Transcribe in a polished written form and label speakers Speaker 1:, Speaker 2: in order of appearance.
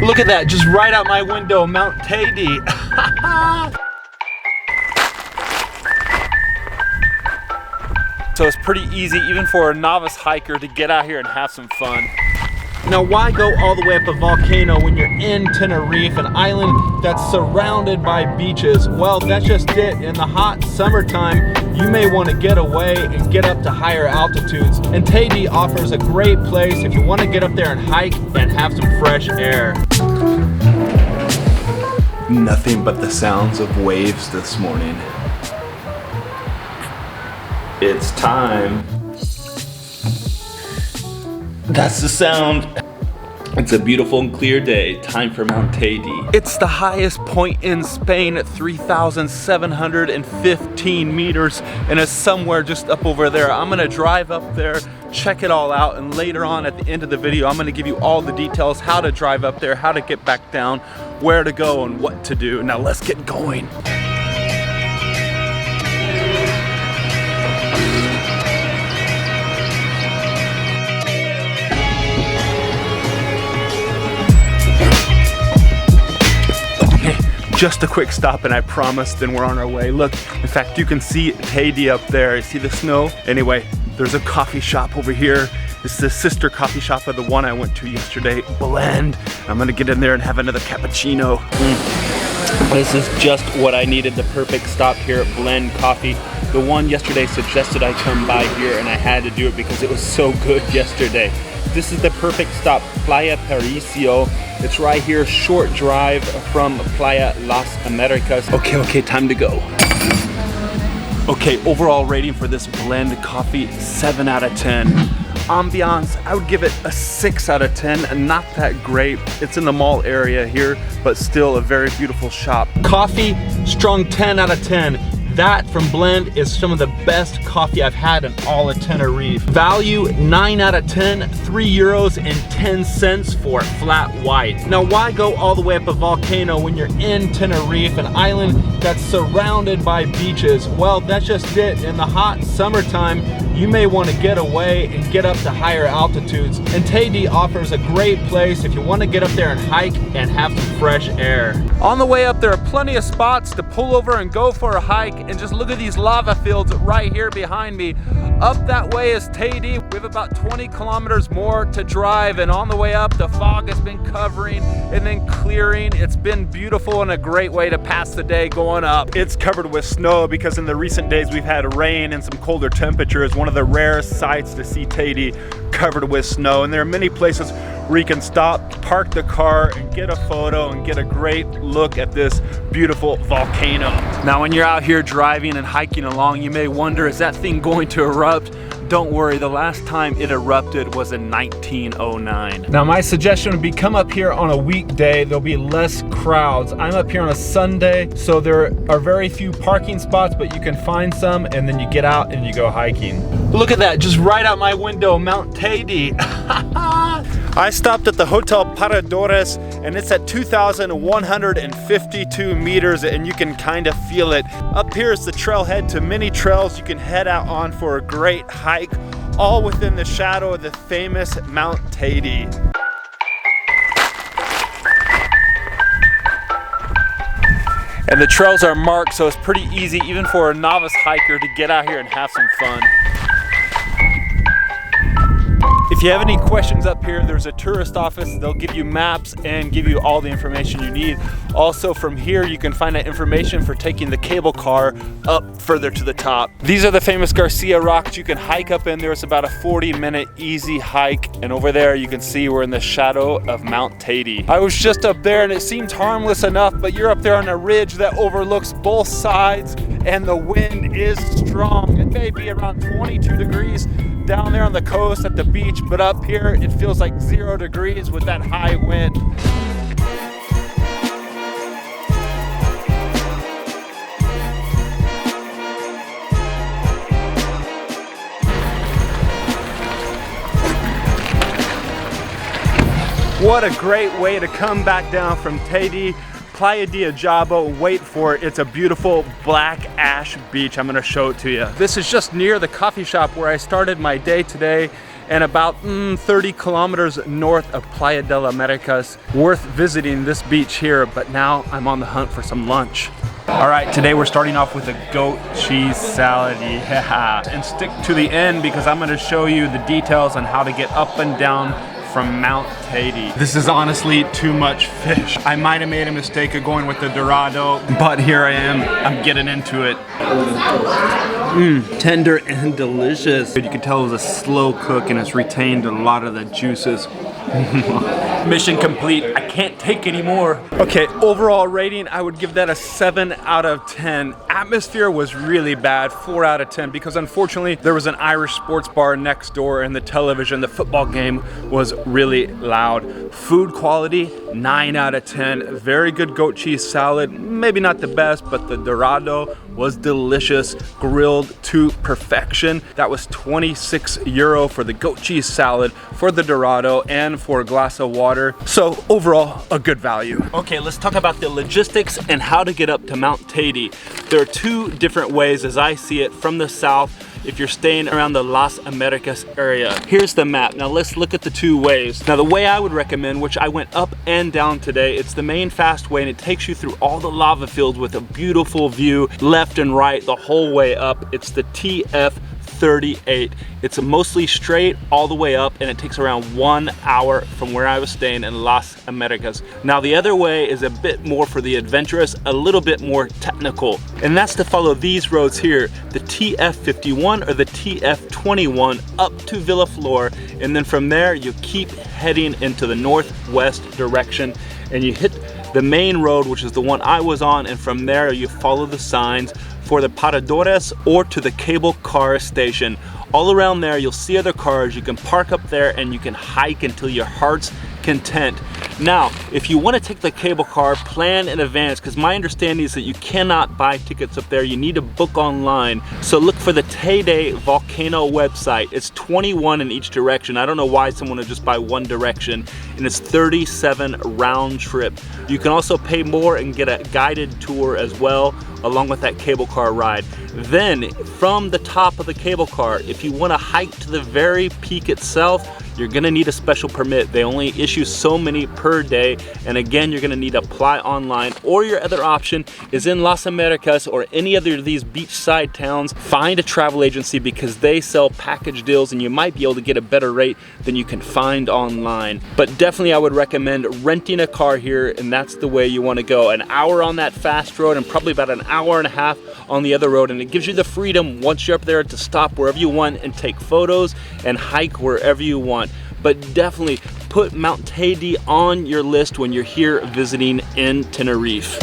Speaker 1: Look at that, just right out my window, Mount Teide. So it's pretty easy, even for a novice hiker, to get out here and have some fun. Now, why go all the way up a volcano when you're in Tenerife, an island that's surrounded by beaches? Well, that's just it. In the hot summertime, you may want to get away and get up to higher altitudes. And Teide offers a great place if you want to get up there and hike and have some fresh air. Nothing but the sounds of waves this morning. It's time. That's the sound. It's a beautiful and clear day. Time for Mount Teide. It's the highest point in Spain at 3,715 meters, and it's somewhere just up over there. I'm gonna drive up there, check it all out, and later on at the end of the video, I'm gonna give you all the details, how to drive up there, how to get back down, where to go, and what to do. Now let's get going. Just a quick stop and I promise then we're on our way. Look, in fact, you can see Teide up there. You see the snow? Anyway, there's a coffee shop over here. This is the sister coffee shop of the one I went to yesterday, Blend. I'm gonna get in there and have another cappuccino. This is just what I needed, the perfect stop here at Blend Coffee. The one yesterday suggested I come by here and I had to do it because it was so good yesterday. This is the perfect stop, Playa Parisio. It's right here, short drive from Playa Las Americas. Okay, time to go. Okay, overall rating for this Blend coffee, 7 out of 10. Ambiance, I would give it a 6 out of 10, not that great. It's in the mall area here, but still a very beautiful shop. Coffee, strong 10 out of 10. That from Blend is some of the best coffee I've had in all of Tenerife. Value, 9 out of 10, €3.10 for flat white. Now, why go all the way up a volcano when you're in Tenerife, an island that's surrounded by beaches? Well, that's just it. In the hot summertime, you may want to get away and get up to higher altitudes. And Teide offers a great place if you want to get up there and hike and have some fresh air. On the way up, there are plenty of spots to pull over and go for a hike. And just look at these lava fields right here behind me. Up that way is Teide. We have about 20 kilometers more to drive, and on the way up, the fog has been covering and then clearing. It's been beautiful and a great way to pass the day going up. It's covered with snow because in the recent days we've had rain and some colder temperatures. One of the rarest sights to see Teide covered with snow, and there are many places where you can stop, park the car, and get a photo and get a great look at this beautiful volcano. Now, when you're out here driving and hiking along, you may wonder, is that thing going to erupt? Don't worry, the last time it erupted was in 1909. Now, my suggestion would be come up here on a weekday. There'll be less crowds. I'm up here on a Sunday, so there are very few parking spots, but you can find some, and then you get out and you go hiking. Look at that, just right out my window, Mount Teide. I stopped at the Hotel Paradores, and it's at 2,152 meters, and you can kind of feel it. Up here is the trailhead to many trails you can head out on for a great hike, all within the shadow of the famous Mount Teide. And the trails are marked, so it's pretty easy, even for a novice hiker, to get out here and have some fun. If you have any questions up here, there's a tourist office. They'll give you maps and give you all the information you need. Also, from here, you can find out information for taking the cable car up further to the top. These are the famous Garcia rocks. You can hike up in there. It's about a 40-minute easy hike. And over there, you can see we're in the shadow of Mount Teide. I was just up there and it seems harmless enough, but you're up there on a ridge that overlooks both sides and the wind is strong. It may be around 22 degrees down there on the coast at the beach, but up here it feels like 0 degrees with that high wind. What a great way to come back down from Teide. Playa de Ajabo. Wait for it, it's a beautiful black ash beach. I'm gonna show it to you. This is just near the coffee shop where I started my day today, and about 30 kilometers north of Playa de las Americas. Worth visiting this beach here, but now I'm on the hunt for some lunch. All right, today we're starting off with a goat cheese salad, yeah. And stick to the end because I'm gonna show you the details on how to get up and down from Mount Teide. This is honestly too much fish. I might have made a mistake of going with the Dorado, but here I am, I'm getting into it. Tender and delicious. You can tell it was a slow cook and it's retained a lot of the juices. Mission complete, I can't take any more. Okay, overall rating, I would give that a 7 out of 10. Atmosphere was really bad, 4 out of 10, because unfortunately there was an Irish sports bar next door and the television, the football game was really loud. Food quality, 9 out of 10. Very good goat cheese salad, maybe not the best, but the Dorado was delicious, grilled to perfection. That was 26 euro for the goat cheese salad, for the Dorado, and for a glass of water. So overall, a good value. Okay, let's talk about the logistics and how to get up to Mount Teide. There are two different ways as I see it from the south if you're staying around the Las Americas area. Here's the map. Now let's look at the two ways. Now the way I would recommend, which I went up and down today, it's the main fast way and it takes you through all the lava fields with a beautiful view left and right the whole way up. It's the TF38. It's mostly straight all the way up and it takes around 1 hour from where I was staying in Las Americas. Now the other way is a bit more for the adventurous, a little bit more technical, and that's to follow these roads here, the TF51 or the TF21 up to Villaflor, and then from there you keep heading into the northwest direction and you hit the main road, which is the one I was on, and from there you follow the signs for the paradores or to the cable car station. All around there you'll see other cars, you can park up there and you can hike until your heart's content. Now, if you want to take the cable car, plan in advance, because my understanding is that you cannot buy tickets up there. You need to book online. So look for the Teide volcano website. It's 21 in each direction. I don't know why someone would just buy one direction, and it's 37 round trip. You can also pay more and get a guided tour as well, along with that cable car ride. Then from the top of the cable car, if you want to hike to the very peak itself, you're gonna need a special permit. They only issue so many per day, and again, you're gonna need to apply online, or your other option is in Las Americas or any other of these beachside towns, find a travel agency because they sell package deals and you might be able to get a better rate than you can find online. But definitely I would recommend renting a car here, and that's the way you wanna go. An hour on that fast road and probably about an hour and a half on the other road, and it gives you the freedom once you're up there to stop wherever you want and take photos and hike wherever you want. But definitely put Mount Teide on your list when you're here visiting in Tenerife.